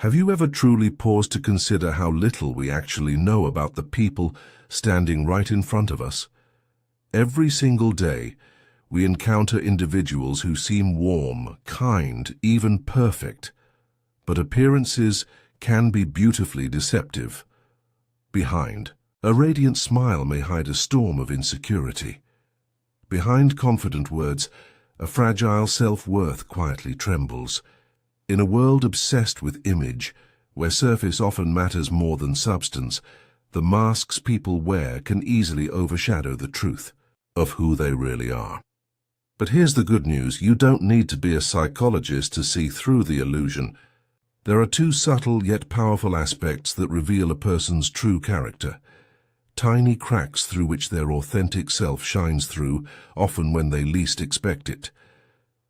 Have you ever truly paused to consider how little we actually know about the people standing right in front of us? Every single day, we encounter individuals who seem warm, kind, even perfect. But appearances can be beautifully deceptive. Behind a radiant smile may hide a storm of insecurity. Behind confident words, a fragile self-worth quietly trembles. In a world obsessed with image, where surface often matters more than substance, the masks people wear can easily overshadow the truth of who they really are. But here's the good news: you don't need to be a psychologist to see through the illusion. There are two subtle yet powerful aspects that reveal a person's true character. Tiny cracks through which their authentic self shines through, often when they least expect it.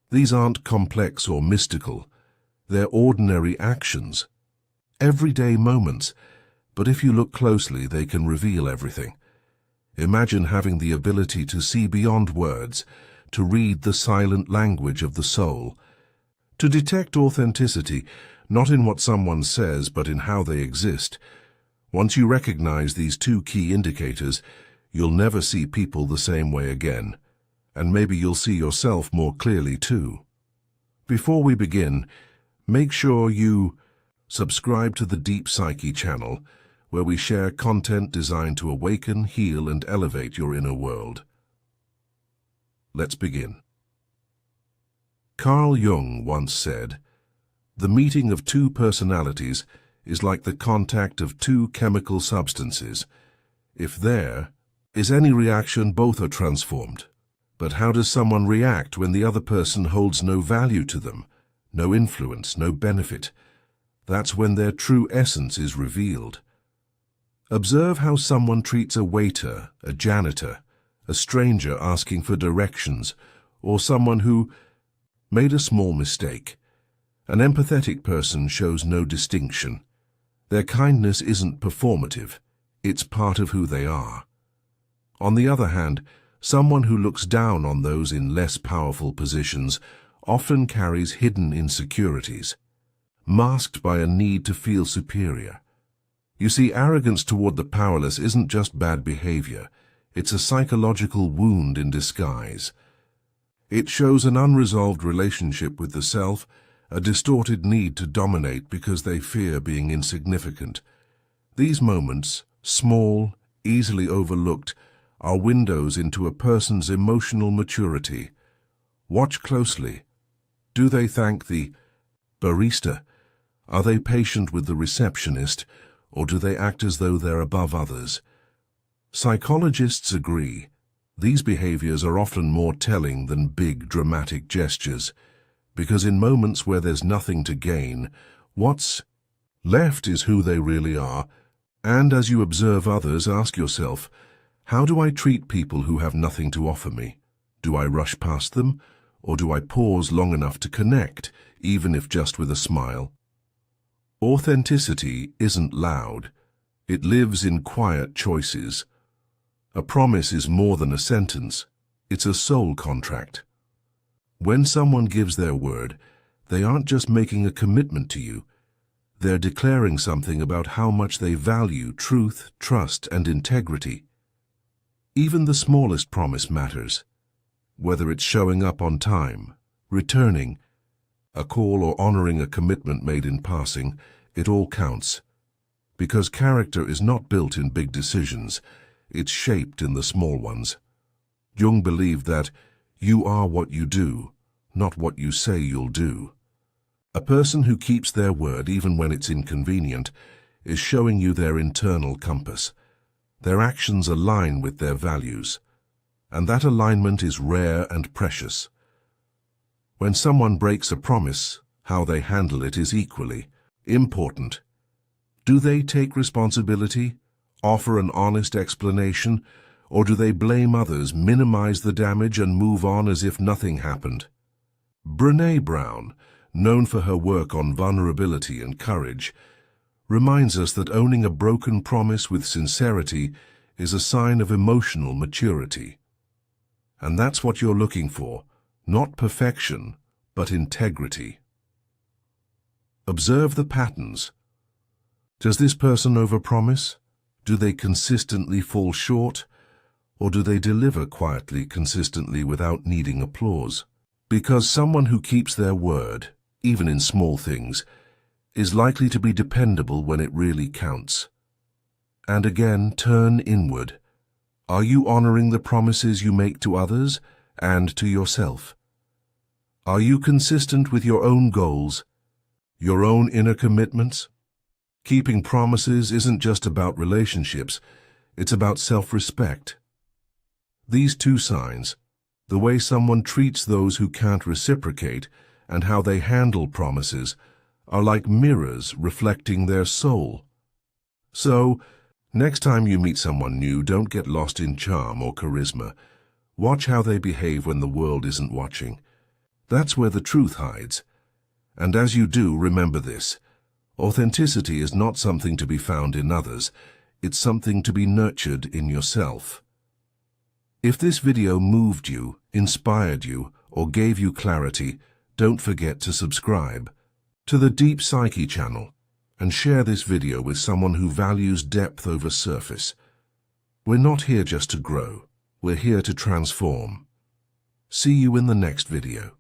These aren't complex or mystical. They're ordinary actions, everyday moments, but if you look closely, they can reveal everything. Imagine having the ability to see beyond words, to read the silent language of the soul, to detect authenticity, not in what someone says, but in how they exist. Once you recognize these two key indicators, you'll never see people the same way again, and maybe you'll see yourself more clearly too. Before we begin, make sure you subscribe to the Deep Psyche channel, where we share content designed to awaken, heal, and elevate your inner world. Let's begin. Carl Jung once said, "The meeting of two personalities is like the contact of two chemical substances. If there is any reaction, both are transformed. But how does someone react when the other person holds no value to them? No influence, no benefit? That's when their true essence is revealed." Observe how someone treats a waiter, a janitor, a stranger asking for directions, or someone who made a small mistake. An empathetic person shows no distinction. Their kindness isn't performative, it's part of who they are. On the other hand, someone who looks down on those in less powerful positions often carries hidden insecurities, masked by a need to feel superior. You see, arrogance toward the powerless isn't just bad behavior, it's a psychological wound in disguise. It shows an unresolved relationship with the self, a distorted need to dominate because they fear being insignificant. These moments, small, easily overlooked, are windows into a person's emotional maturity. Watch closely. Do they thank the barista? Are they patient with the receptionist, or do they act as though they're above others? Psychologists agree, these behaviors are often more telling than big, dramatic gestures, because in moments where there's nothing to gain, what's left is who they really are. And as you observe others, ask yourself, how do I treat people who have nothing to offer me? Do I rush past them, or do I pause long enough to connect, even if just with a smile? Authenticity isn't loud. It lives in quiet choices. A promise is more than a sentence. It's a soul contract. When someone gives their word, they aren't just making a commitment to you. They're declaring something about how much they value truth, trust, and integrity. Even the smallest promise matters. Whether it's showing up on time, returning a call, or honoring a commitment made in passing, it all counts. Because character is not built in big decisions, it's shaped in the small ones. Jung believed that you are what you do, not what you say you'll do. A person who keeps their word even when it's inconvenient is showing you their internal compass. Their actions align with their values, and that alignment is rare and precious. When someone breaks a promise, how they handle it is equally important. Do they take responsibility, offer an honest explanation, or do they blame others, minimize the damage, and move on as if nothing happened? Brené Brown, known for her work on vulnerability and courage, reminds us that owning a broken promise with sincerity is a sign of emotional maturity. And that's what you're looking for, not perfection, but integrity. Observe the patterns. Does this person overpromise? Do they consistently fall short? Or do they deliver quietly, consistently, without needing applause? Because someone who keeps their word, even in small things, is likely to be dependable when it really counts. And again, turn inward. Are you honoring the promises you make to others and to yourself? Are you consistent with your own goals, your own inner commitments? Keeping promises isn't just about relationships, it's about self-respect. These two signs, the way someone treats those who can't reciprocate and how they handle promises, are like mirrors reflecting their soul. So, next time you meet someone new, don't get lost in charm or charisma. Watch how they behave when the world isn't watching. That's where the truth hides. And as you do, remember this. Authenticity is not something to be found in others. It's something to be nurtured in yourself. If this video moved you, inspired you, or gave you clarity, don't forget to subscribe to the Deep Psyche channel and share this video with someone who values depth over surface. We're not here just to grow. We're here to transform. See you in the next video.